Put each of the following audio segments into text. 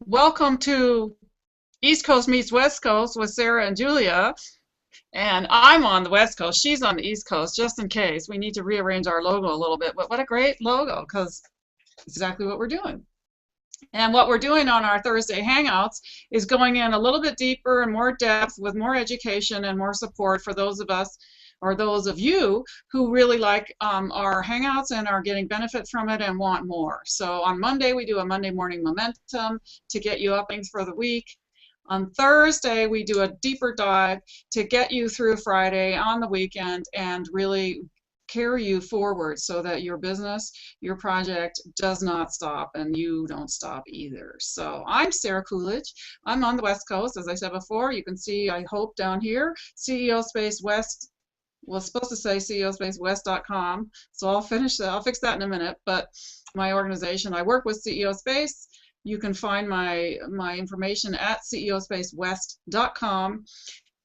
Welcome to East Coast Meets West Coast with Sarah and Julia. And I'm on the West Coast. She's on the East Coast, just in case. We need to rearrange our logo a little bit. But what a great logo, because it's exactly what we're doing. And what we're doing on our Thursday Hangouts is going in a little bit deeper and more depth with more education and more support for those of us or those of you who really like our Hangouts and are getting benefit from it and want more. So on Monday, we do a Monday morning momentum to get you up things for the week. On Thursday, we do a deeper dive to get you through Friday on the weekend and really carry you forward so that your business, your project does not stop and you don't stop either. So I'm Sarah Coolidge. I'm on the West Coast, as I said before. You can see, I hope, down here, CEO Space West. Well, it's supposed to say ceospacewest.com, so I'll finish that. I'll fix that in a minute. But my organization, I work with CEO Space. You can find my information at ceospacewest.com.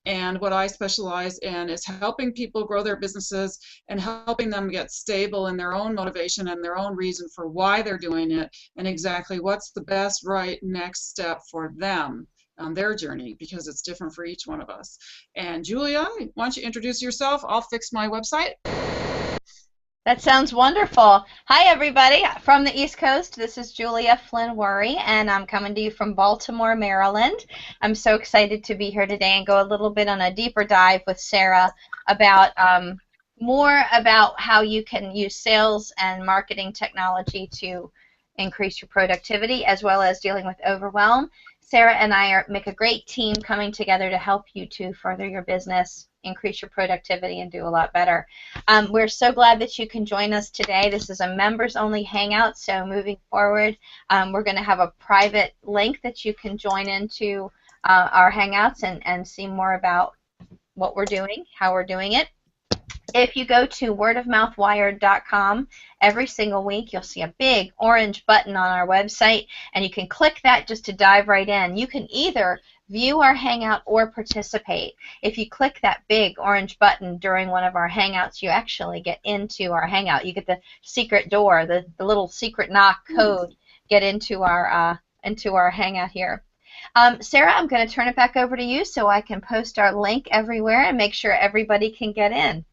And what I specialize in is helping people grow their businesses and helping them get stable in their own motivation and their own reason for why they're doing it and exactly what's the best right next step for them on their journey, because it's different for each one of us. And Julia, why don't you introduce yourself? I'll fix my website. That sounds wonderful. Hi, everybody from the East Coast. This is Julia Flynn Worry, and I'm coming to you from Baltimore, Maryland. I'm so excited to be here today and go a little bit on a deeper dive with Sarah about more about how you can use sales and marketing technology to increase your productivity as well as dealing with overwhelm. Sarah and I make a great team coming together to help you to further your business, increase your productivity, and do a lot better. We're so glad that you can join us today. This is a members-only hangout, so moving forward, we're going to have a private link that you can join into our hangouts and see more about what we're doing, how we're doing it. If you go to wordofmouthwired.com, every single week you'll see a big orange button on our website, and you can click that just to dive right in. You can either view our hangout or participate. If you click that big orange button during one of our hangouts, you actually get into our hangout. You get the secret door, the little secret knock code, get into our hangout here. Sarah, I'm going to turn it back over to you so I can post our link everywhere and make sure everybody can get in.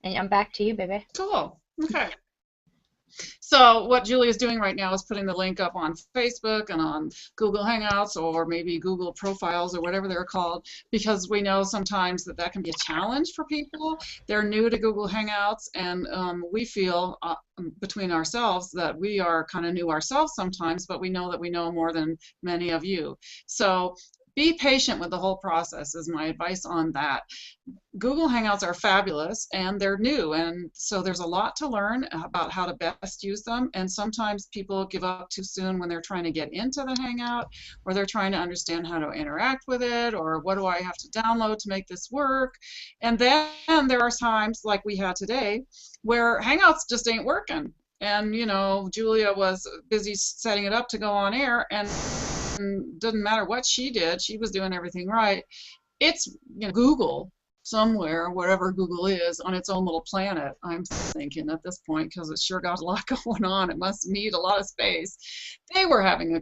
And I'm back to you, baby. Cool. Okay. So what Julia's doing right now is putting the link up on Facebook and on Google Hangouts or maybe Google Profiles or whatever they're called, because we know sometimes that can be a challenge for people. They're new to Google Hangouts, and we feel between ourselves that we are kind of new ourselves sometimes, but we know that we know more than many of you. So be patient with the whole process is my advice on that. Google Hangouts are fabulous and they're new, and so there's a lot to learn about how to best use them, and sometimes people give up too soon when they're trying to get into the Hangout, or they're trying to understand how to interact with it, or what do I have to download to make this work. And then there are times like we had today where Hangouts just ain't working, and you know, Julia was busy setting it up to go on air, and doesn't matter what she did, she was doing everything right. It's, you know, Google somewhere, wherever Google is, on its own little planet, I'm thinking at this point, because it's sure got a lot going on. It must need a lot of space. They were having a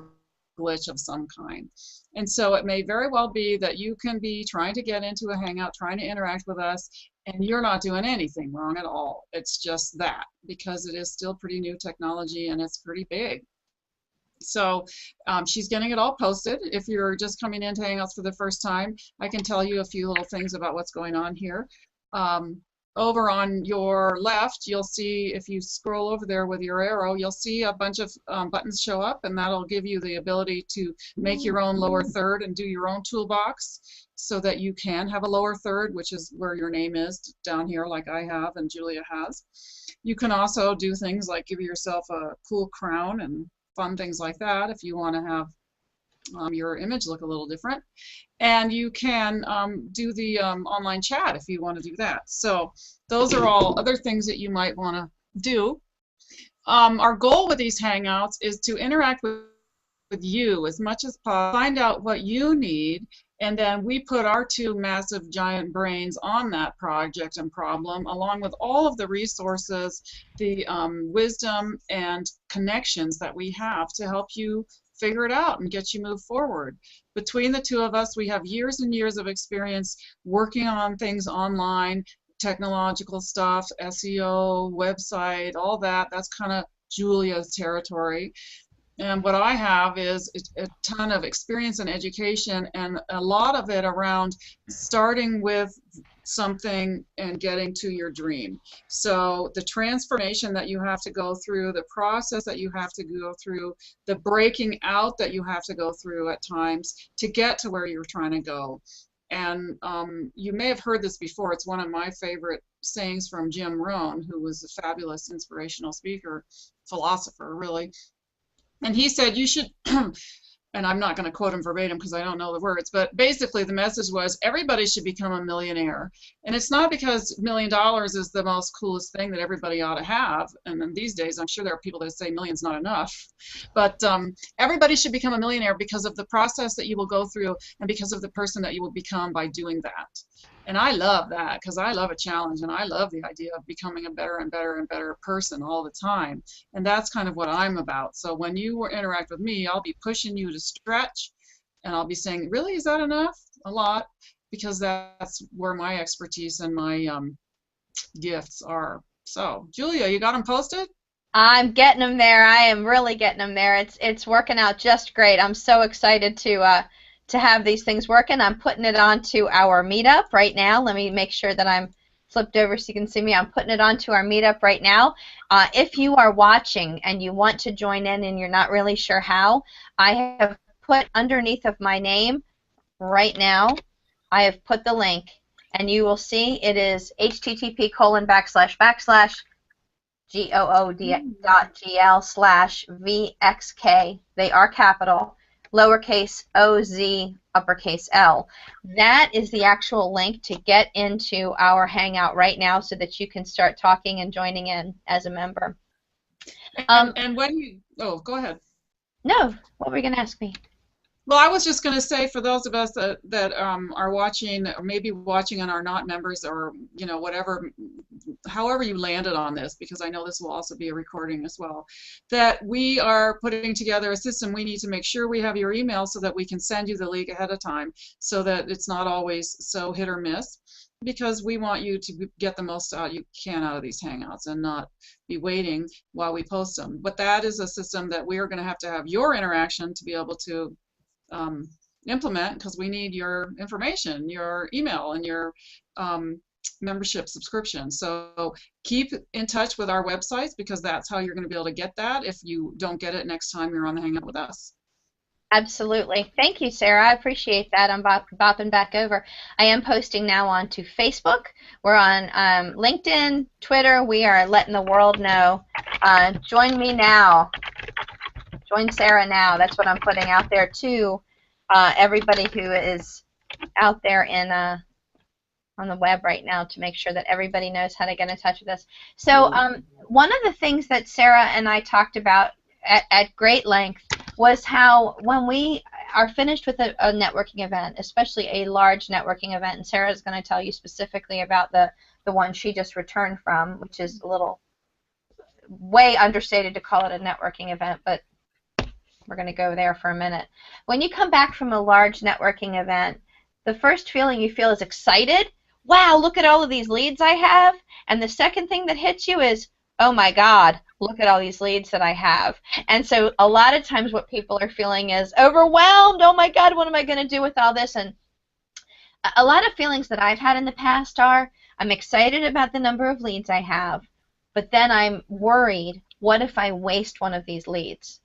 glitch of some kind. And so it may very well be that you can be trying to get into a Hangout, trying to interact with us, and you're not doing anything wrong at all. It's just that, because it is still pretty new technology and it's pretty big. So she's getting it all posted. If you're just coming into Hangouts for the first time, I can tell you a few little things about what's going on here. Over on your left, you'll see, if you scroll over there with your arrow, you'll see a bunch of buttons show up, and that'll give you the ability to make your own lower third and do your own toolbox so that you can have a lower third, which is where your name is down here, like I have and Julia has. You can also do things like give yourself a cool crown and fun things like that if you want to have your image look a little different. And you can do the online chat if you want to do that. So those are all other things that you might want to do. Our goal with these Hangouts is to interact with you as much as possible, find out what you need, And then we put our two massive giant brains on that project and problem, along with all of the resources, the wisdom and connections that we have to help you figure it out and get you move forward. Between the two of us, we have years and years of experience working on things online, technological stuff, SEO, website, all that. That's kind of Julia's territory. And what I have is a ton of experience and education, and a lot of it around starting with something and getting to your dream. So the transformation that you have to go through, the process that you have to go through, the breaking out that you have to go through at times to get to where you're trying to go. And you may have heard this before. It's one of my favorite sayings from Jim Rohn, who was a fabulous inspirational speaker, philosopher, really. And he said you should, and I'm not going to quote him verbatim because I don't know the words, but basically the message was everybody should become a millionaire. And it's not because $1 million is the most coolest thing that everybody ought to have. And then these days, I'm sure there are people that say million's not enough. But everybody should become a millionaire because of the process that you will go through and because of the person that you will become by doing that. And I love that because I love a challenge and I love the idea of becoming a better and better and better person all the time. And that's kind of what I'm about. So when you interact with me, I'll be pushing you to stretch and I'll be saying, really, is that enough? A lot, because that's where my expertise and my gifts are. So, Julia, you got them posted? I'm getting them there. I am really getting them there. It's working out just great. I'm so excited to have these things working. I'm putting it onto our meetup right now. Let me make sure that I'm flipped over so you can see me. I'm putting it onto our meetup right now. If you are watching and you want to join in and you're not really sure how, I have put underneath of my name right now, I have put the link, and you will see it is http://good.gl/VXK. They are capital, lowercase OZ, uppercase L. That is the actual link to get into our Hangout right now so that you can start talking and joining in as a member. And when you, oh, go ahead. No, what were you going to ask me? Well, I was just going to say, for those of us that are watching, or maybe watching and are not members, or whatever, however you landed on this, because I know this will also be a recording as well, that we are putting together a system. We need to make sure we have your email so that we can send you the link ahead of time, so that it's not always so hit or miss, because we want you to get the most out you can out of these Hangouts and not be waiting while we post them. But that is a system that we are going to have your interaction to be able to implement, because we need your information, your email, and your membership subscription. So keep in touch with our websites, because that's how you're going to be able to get that if you don't get it next time you're on the Hangout with us. Absolutely. Thank you, Sarah. I appreciate that. I'm bopping back over. I am posting now onto Facebook. We're on LinkedIn, Twitter. We are letting the world know. Join me now. Join Sarah now. That's what I'm putting out there to everybody who is out there in on the web right now, to make sure that everybody knows how to get in touch with us. So one of the things that Sarah and I talked about at great length was how when we are finished with a networking event, especially a large networking event, and Sarah's going to tell you specifically about the one she just returned from, which is a little way understated to call it a networking event, but we're going to go there for a minute. When you come back from a large networking event, the first feeling you feel is excited. Wow, look at all of these leads I have. And the second thing that hits you is, oh my God, look at all these leads that I have. And so a lot of times what people are feeling is overwhelmed. Oh my God, what am I going to do with all this? And a lot of feelings that I've had in the past are, I'm excited about the number of leads I have, but then I'm worried, what if I waste one of these leads?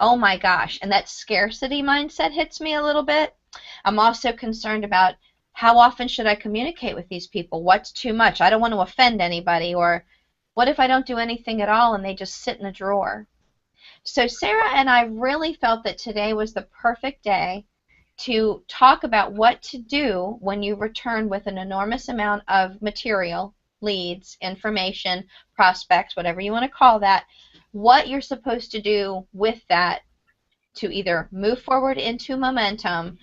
Oh my gosh, and that scarcity mindset hits me a little bit. I'm also concerned about how often should I communicate with these people? What's too much? I don't want to offend anybody. Or what if I don't do anything at all and they just sit in a drawer? So Sarah and I really felt that today was the perfect day to talk about what to do when you return with an enormous amount of material, leads, information, prospects, whatever you want to call that, what you're supposed to do with that to either move forward into momentum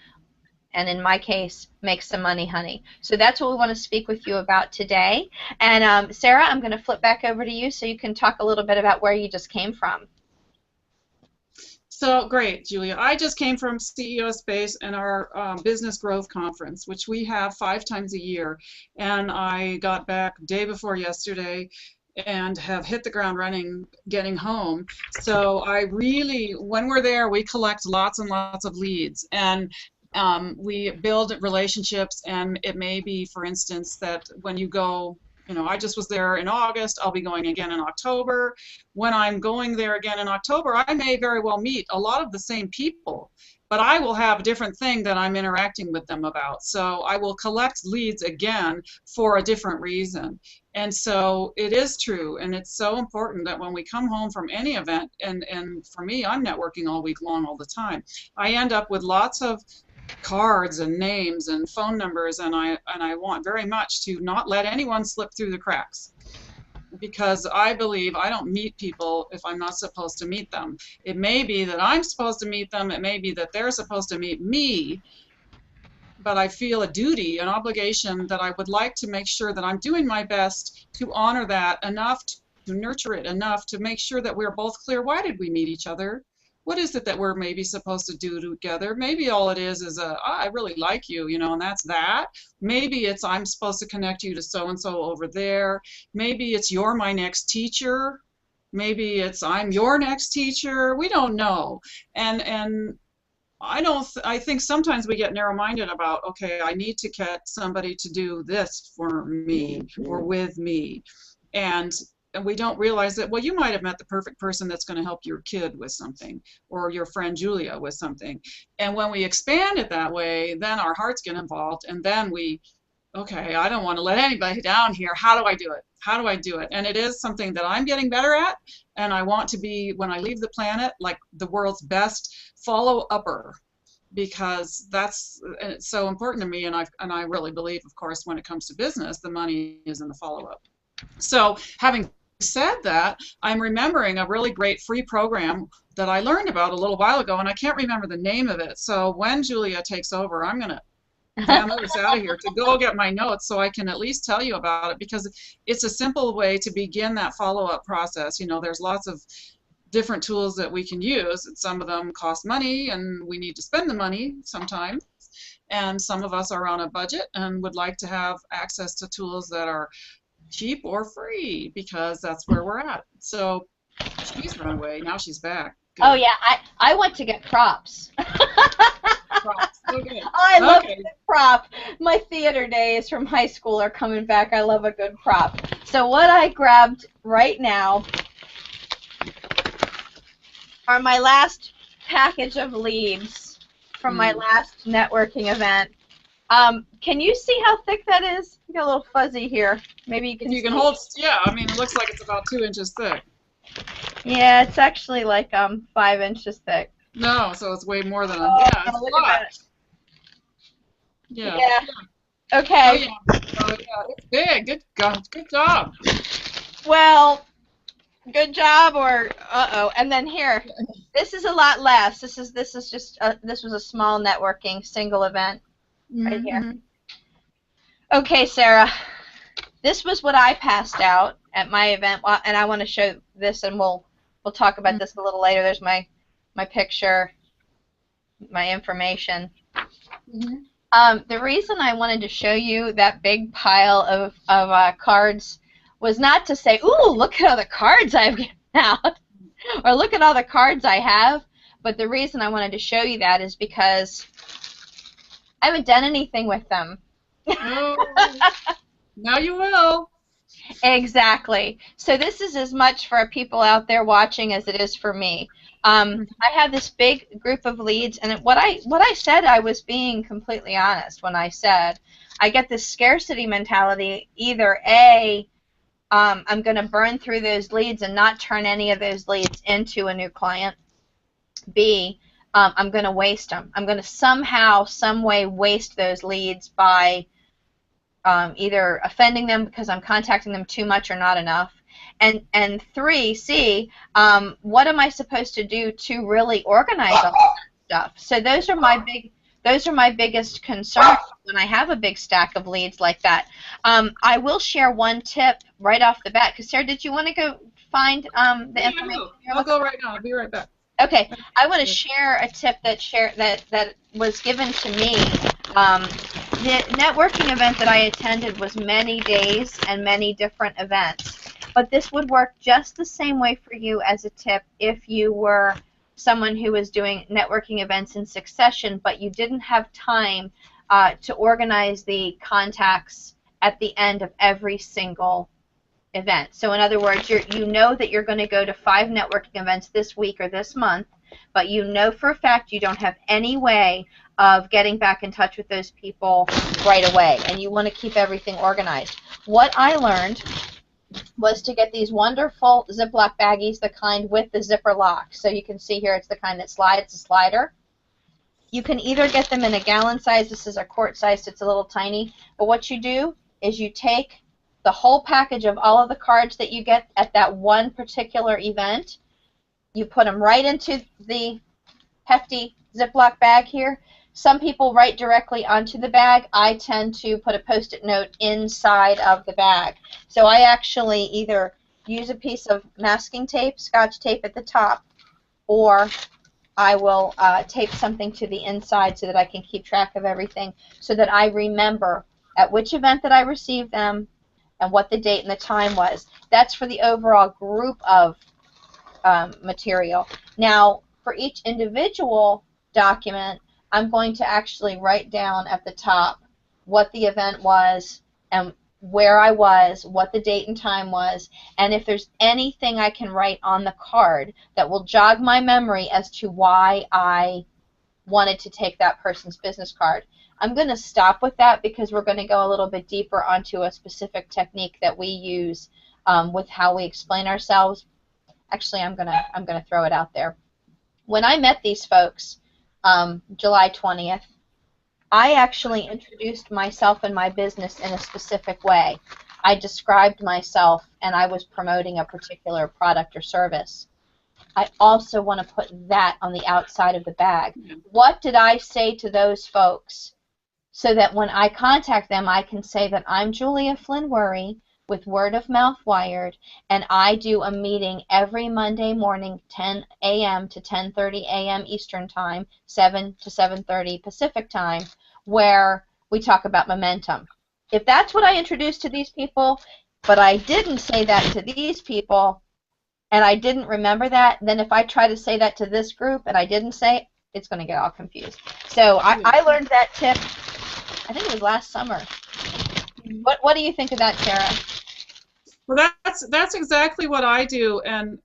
and in my case, make some money, honey. So that's what we want to speak with you about today. And Sarah, I'm going to flip back over to you so you can talk a little bit about where you just came from. So great, Julia. I just came from CEO Space and our business growth conference, which we have 5 times a year. And I got back day before yesterday and have hit the ground running getting home. So I really, when we're there, we collect lots and lots of leads. And we build relationships. And it may be, for instance, that when you go, I just was there in August. I'll be going again in October. When I'm going there again in October, I may very well meet a lot of the same people, but I will have a different thing that I'm interacting with them about. So I will collect leads again for a different reason. And so it is true, and it's so important that when we come home from any event, and for me, I'm networking all week long all the time, I end up with lots of cards and names and phone numbers, and I want very much to not let anyone slip through the cracks, because I believe I don't meet people if I'm not supposed to meet them. It may be that I'm supposed to meet them, it may be that they're supposed to meet me, but I feel a duty, an obligation that I would like to make sure that I'm doing my best to honor that enough, to nurture it enough to make sure that we're both clear. Why did we meet each other? What is it that we're maybe supposed to do together? Maybe all it is I really like you, and that's that. Maybe it's I'm supposed to connect you to so-and-so over there. Maybe it's you're my next teacher. Maybe it's I'm your next teacher. We don't know. And I think sometimes we get narrow-minded about, okay, I need to get somebody to do this for me or with me. And we don't realize that, well, you might have met the perfect person that's going to help your kid with something, or your friend Julia with something. And when we expand it that way, then our hearts get involved, and then okay, I don't want to let anybody down here. How do I do it? How do I do it? And it is something that I'm getting better at, and I want to be, when I leave the planet, like the world's best follow-upper, because it's so important to me, and I really believe, of course, when it comes to business, the money is in the follow-up. So having said that, I'm remembering a really great free program that I learned about a little while ago, and I can't remember the name of it. So when Julia takes over, I'm going to damn us out of here to go get my notes so I can at least tell you about it, because it's a simple way to begin that follow-up process. There's lots of different tools that we can use, and some of them cost money, and we need to spend the money sometimes. And some of us are on a budget and would like to have access to tools that are cheap or free, because that's where we're at. So she's run away. Now she's back. Good. Oh yeah, I went to get props. Props. Okay. Oh, I love a good prop. My theater days from high school are coming back. I love a good prop. So what I grabbed right now are my last package of leads from my last networking event. Can you see how thick that is? You got a little fuzzy here. Maybe you can. You can hold. Yeah, I mean, it looks like it's about 2 inches thick. Yeah, it's actually like 5 inches thick. No, so it's way more than it's a lot. Yeah. Yeah. Okay. Oh yeah, it's big. Good job. Well, good job, or and then here, this is a lot less. This is just this was a small networking single event right here. Okay, Sarah, this was what I passed out at my event, and I want to show this, and we'll talk about this a little later. There's my picture, my information. The reason I wanted to show you that big pile of cards was not to say, ooh, look at all the cards I've given out, or look at all the cards I have, but the reason I wanted to show you that is because I haven't done anything with them. Oh, now you will. Exactly. So this is as much for people out there watching as it is for me. I have this big group of leads, and what I said, I was being completely honest when I said I get this scarcity mentality. Either A, I'm going to burn through those leads and not turn any of those leads into a new client. B, I'm going to waste them. I'm going to somehow, some way waste those leads by either offending them because I'm contacting them too much or not enough. And 3, C, what am I supposed to do to really organize all that stuff? So those are those are my biggest concerns when I have a big stack of leads like that. I will share one tip right off the bat, because Sarah, did you want to go find the Yeah, information you're I'll looking go right now. I'll be right back. Okay, I want to share a tip that was given to me. The networking event that I attended was many days and many different events, but this would work just the same way for you as a tip if you were someone who was doing networking events in succession, but you didn't have time to organize the contacts at the end of every single event. So in other words, you know that you're going to go to 5 networking events this week or this month, but you know for a fact you don't have any way of getting back in touch with those people right away, and you want to keep everything organized. What I learned was to get these wonderful Ziploc baggies, the kind with the zipper lock. So you can see here it's the kind that slides, a slider. You can either get them in a gallon size. This is a quart size, so it's a little tiny. But what you do is you take the whole package of all of the cards that you get at that one particular event. You put them right into the hefty Ziploc bag here. Some people write directly onto the bag. I tend to put a Post-it note inside of the bag. So I actually either use a piece of masking tape, Scotch tape at the top, or I will tape something to the inside so that I can keep track of everything, so that I remember at which event that I received them and what the date and the time was. That's for the overall group of material. Now, for each individual document, I'm going to actually write down at the top what the event was and where I was, what the date and time was, and if there's anything I can write on the card that will jog my memory as to why I wanted to take that person's business card. I'm going to stop with that because we're going to go a little bit deeper onto a specific technique that we use with how we explain ourselves. Actually, I'm gonna throw it out there. When I met these folks, July 20th, I actually introduced myself and my business in a specific way. I described myself, and I was promoting a particular product or service. I also want to put that on the outside of the bag. What did I say to those folks so that when I contact them, I can say that I'm Julia Flynn Worry with Word of Mouth Wired, and I do a meeting every Monday morning, 10 a.m. to 10:30 a.m. Eastern Time, 7 to 7:30 Pacific Time, where we talk about momentum. If that's what I introduced to these people, but I didn't say that to these people, and I didn't remember that, then if I try to say that to this group and I didn't say it, it's going to get all confused. So I learned that tip, I think it was last summer. What do you think of that, Sarah? Well, that's exactly what I do, and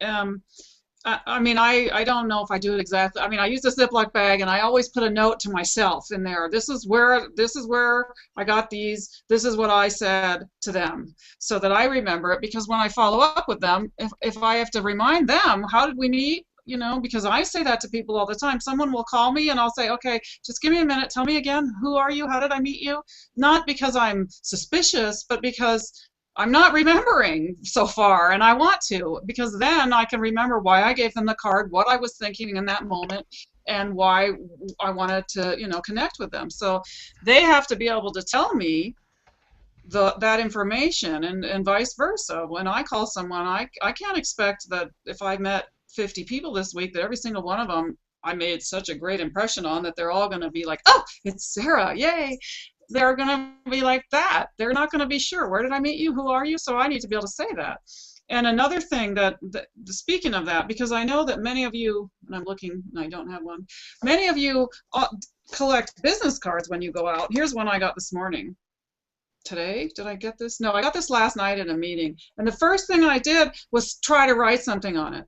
I mean, I don't know if I do it exactly. I mean, I use a Ziploc bag, and I always put a note to myself in there. This is where I got these. This is what I said to them, so that I remember it. Because when I follow up with them, if I have to remind them, how did we meet? You know, because I say that to people all the time. Someone will call me, and I'll say, okay, just give me a minute. Tell me again, who are you? How did I meet you? Not because I'm suspicious, but because I'm not remembering so far, and I want to, because then I can remember why I gave them the card, what I was thinking in that moment, and why I wanted to, you know, connect with them. So they have to be able to tell me that information, and vice versa. When I call someone, I can't expect that if I met 50 people this week, that every single one of them I made such a great impression on that they're all going to be like, oh, it's Sarah, yay. They're going to be like that. They're not going to be sure. Where did I meet you? Who are you? So I need to be able to say that. And another thing that speaking of that, because I know that many of you, and I'm looking, and I don't have one, many of you collect business cards when you go out. Here's one I got this morning. Today? Did I get this? No, I got this last night at a meeting. And the first thing I did was try to write something on it.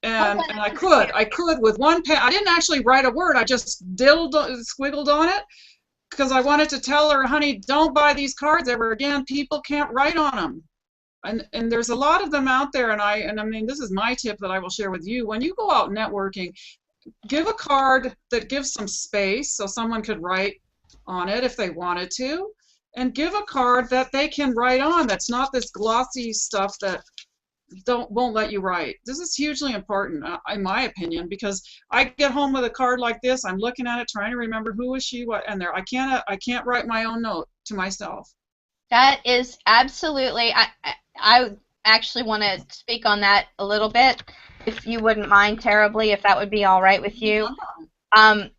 And I could with one pen. I didn't actually write a word. I just squiggled on it, because I wanted to tell her, honey, don't buy these cards ever again. People can't write on them. And there's a lot of them out there, and I mean, this is my tip that I will share with you. When you go out networking, give a card that gives some space so someone could write on it if they wanted to, and give a card that they can write on that's not this glossy stuff that won't let you write. This is hugely important, in my opinion, because I get home with a card like this. I'm looking at it, trying to remember who was she, what, and there. I can't write my own note to myself. That is absolutely, I actually want to speak on that a little bit, if you wouldn't mind terribly, if that would be all right with you. Um,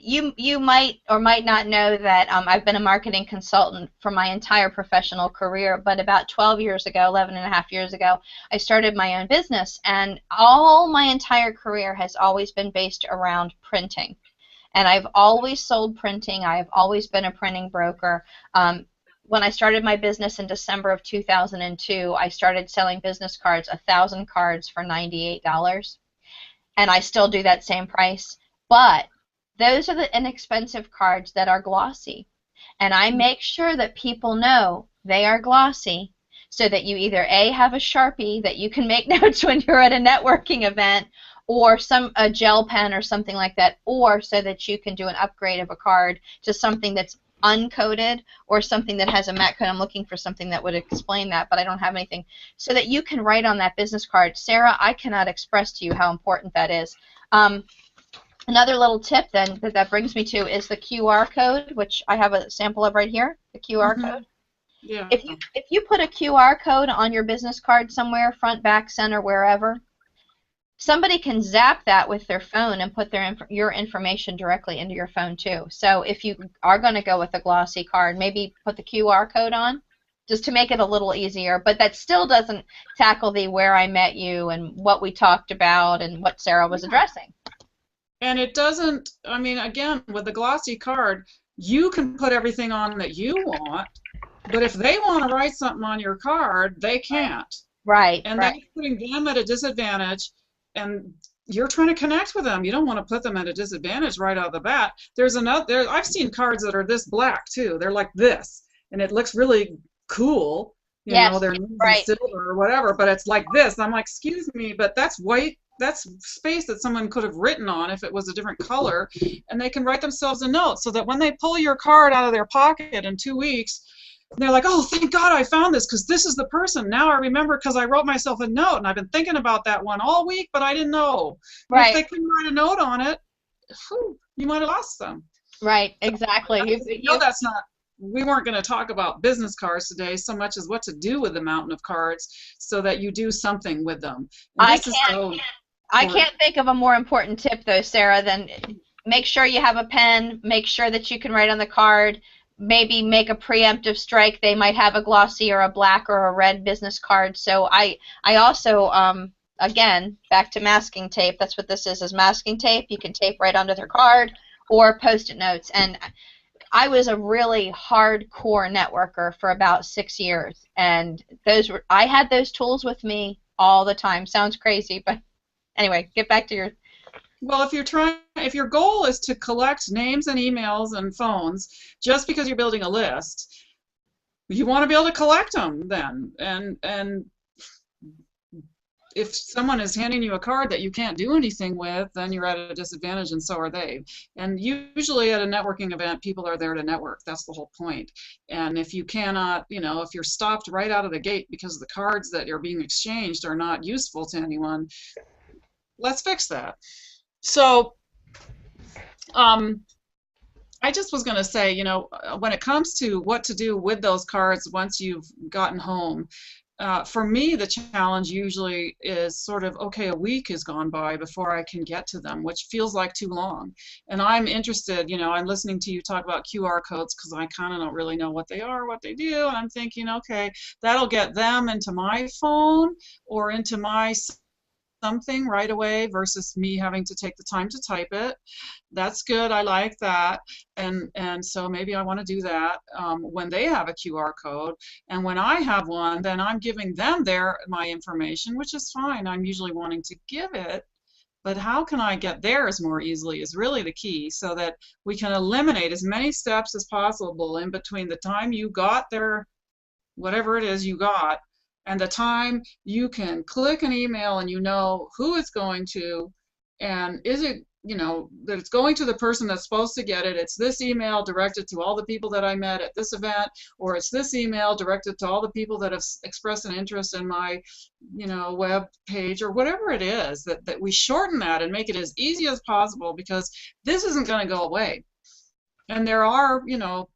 you might or might not know that I've been a marketing consultant for my entire professional career, but about 12 years ago, 11 and a half years ago, I started my own business, and all my entire career has always been based around printing. And I've always sold printing. I've always been a printing broker. When I started my business in December of 2002, I started selling business cards, 1,000 cards for $98, and I still do that same price. But those are the inexpensive cards that are glossy, and I make sure that people know they are glossy so that you either A, have a Sharpie that you can make notes when you're at a networking event, or a gel pen or something like that, or so that you can do an upgrade of a card to something that's uncoated or something that has a matte coat. I'm looking for something that would explain that, but I don't have anything. So that you can write on that business card. Sarah, I cannot express to you how important that is. Another little tip then that brings me to is the QR code, which I have a sample of right here, the QR code. Yeah. If you put a QR code on your business card somewhere, front, back, center, wherever, somebody can zap that with their phone and put your information directly into your phone too. So if you are going to go with a glossy card, maybe put the QR code on just to make it a little easier, but that still doesn't tackle the where I met you and what we talked about and what Sarah was addressing. And it doesn't, I mean, again, with the glossy card, you can put everything on that you want, but if they want to write something on your card, they can't. Right. And right. that's putting them at a disadvantage, and you're trying to connect with them. You don't want to put them at a disadvantage right out of the bat. I've seen cards that are this black too. They're like this, and it looks really cool. They're right. silver or whatever, but it's like this. I'm like, excuse me, but that's white. That's space that someone could have written on if it was a different color, and they can write themselves a note so that when they pull your card out of their pocket in 2 weeks, they're like, oh, thank God I found this, because this is the person. Now I remember because I wrote myself a note, and I've been thinking about that one all week, but I didn't know. Right. If they couldn't write a note on it, you might have lost them. Right, exactly. That's not. We weren't going to talk about business cards today so much as what to do with the mountain of cards so that you do something with them. I can't think of a more important tip, though, Sarah, than make sure you have a pen, make sure that you can write on the card, maybe make a preemptive strike. They might have a glossy or a black or a red business card. So I also, again, back to masking tape. That's what this is masking tape. You can tape right onto their card or Post-it notes. And I was a really hardcore networker for about 6 years, and I had those tools with me all the time. Sounds crazy, but anyway, get back to your. Well, if your goal is to collect names and emails and phones, just because you're building a list, you want to be able to collect them then. And if someone is handing you a card that you can't do anything with, then you're at a disadvantage, and so are they. And usually at a networking event, people are there to network. That's the whole point. And if you cannot, if you're stopped right out of the gate because the cards that are being exchanged are not useful to anyone, let's fix that. So I just was going to say, when it comes to what to do with those cards once you've gotten home, for me, the challenge usually is sort of, okay, a week has gone by before I can get to them, which feels like too long. And I'm interested, I'm listening to you talk about QR codes because I kind of don't really know what they are, what they do. And I'm thinking, okay, that'll get them into my phone or into my something right away versus me having to take the time to type it. That's good. I like that. And so maybe I want to do that when they have a QR code. And when I have one, then I'm giving them my information, which is fine. I'm usually wanting to give it. But how can I get theirs more easily is really the key, so that we can eliminate as many steps as possible in between the time you got their whatever it is you got and the time you can click an email and you know who it's going to, and is it that it's going to the person that's supposed to get it. It's this email directed to all the people that I met at this event, or it's this email directed to all the people that have expressed an interest in my, web page, or whatever it is, that we shorten that and make it as easy as possible, because this isn't going to go away. And there are,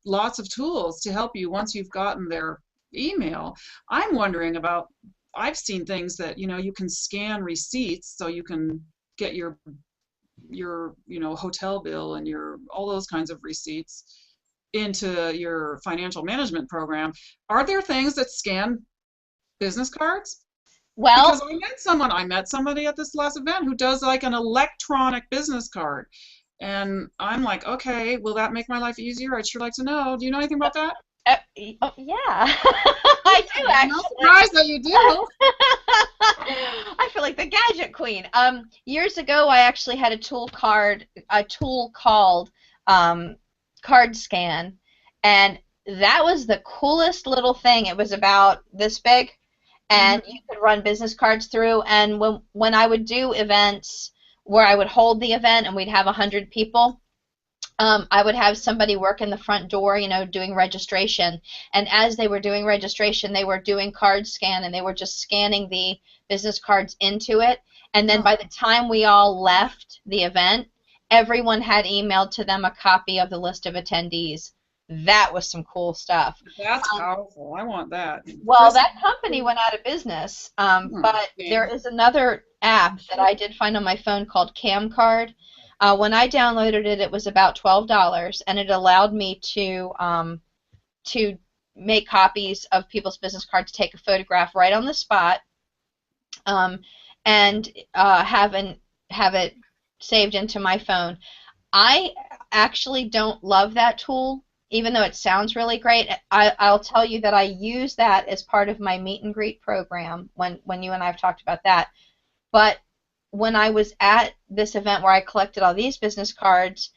lots of tools to help you once you've gotten their email. I'm wondering about, I've seen things that, you can scan receipts so you can get your hotel bill and all those kinds of receipts into your financial management program. Are there things that scan business cards? Well, Because I met somebody at this last event who does like an electronic business card. And I'm like, okay, will that make my life easier? I'd sure like to know. Do you know anything about that? oh, yeah, I do I'm not actually. surprised that you do. I feel like the gadget queen. Years ago, I actually had a tool called Card Scan, and that was the coolest little thing. It was about this big, and you could run business cards through. And when I would do events where I would hold the event and we'd have 100 people, I would have somebody work in the front door, doing registration. And as they were doing registration, they were doing card scan, and they were just scanning the business cards into it. And then by the time we all left the event, everyone had emailed to them a copy of the list of attendees. That was some cool stuff. That's powerful. I want that. Well, that company went out of business, but there is another app that I did find on my phone called CamCard. When I downloaded it, it was about $12, and it allowed me to make copies of people's business cards, take a photograph right on the spot, and have it saved into my phone. I actually don't love that tool, even though it sounds really great. I'll tell you that I use that as part of my meet and greet program when you and I have talked about that. But when I was at this event where I collected all these business cards,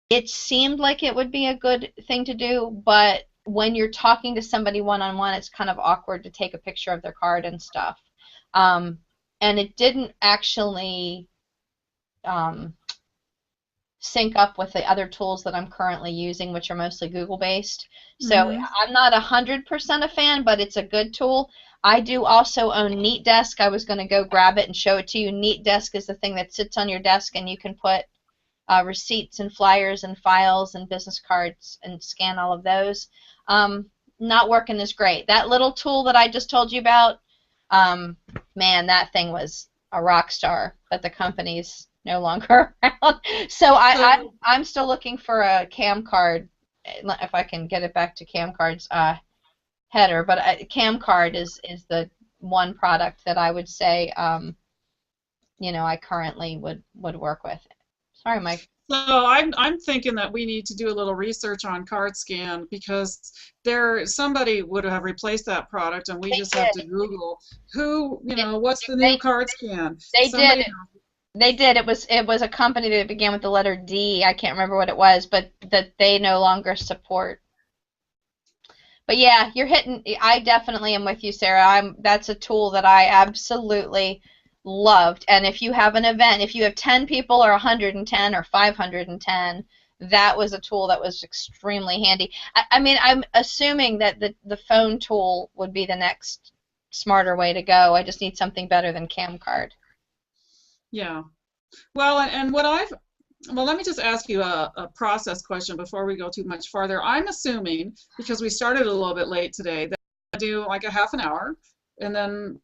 it seemed like it would be a good thing to do, but when you're talking to somebody one-on-one, it's kind of awkward to take a picture of their card and stuff. And it didn't actually sync up with the other tools that I'm currently using, which are mostly Google-based. So I'm not 100% a fan, but it's a good tool. I do also own NeatDesk. I was going to go grab it and show it to you. NeatDesk is the thing that sits on your desk, and you can put receipts and flyers and files and business cards and scan all of those. Not working as great. That little tool that I just told you about, man, that thing was a rock star, but the company's no longer around. So I'm still looking for a CamCard, if I can get it back to CamCard's header. But CamCard is the one product that I would say, I currently would work with. Sorry, Mike. So I'm thinking that we need to do a little research on card scan, because somebody would have replaced that product, and we just have to Google what's the new card scan. They did. It was a company that began with the letter D. I can't remember what it was, but that they no longer support. But yeah, you're hitting. I definitely am with you, Sarah. That's a tool that I absolutely loved. And if you have an event, if you have 10 people or 110 or 510, that was a tool that was extremely handy. I mean, I'm assuming that the phone tool would be the next smarter way to go. I just need something better than CamCard. Yeah. Well, and let me just ask you a process question before we go too much farther. I'm assuming, because we started a little bit late today, that I do like a half an hour, and then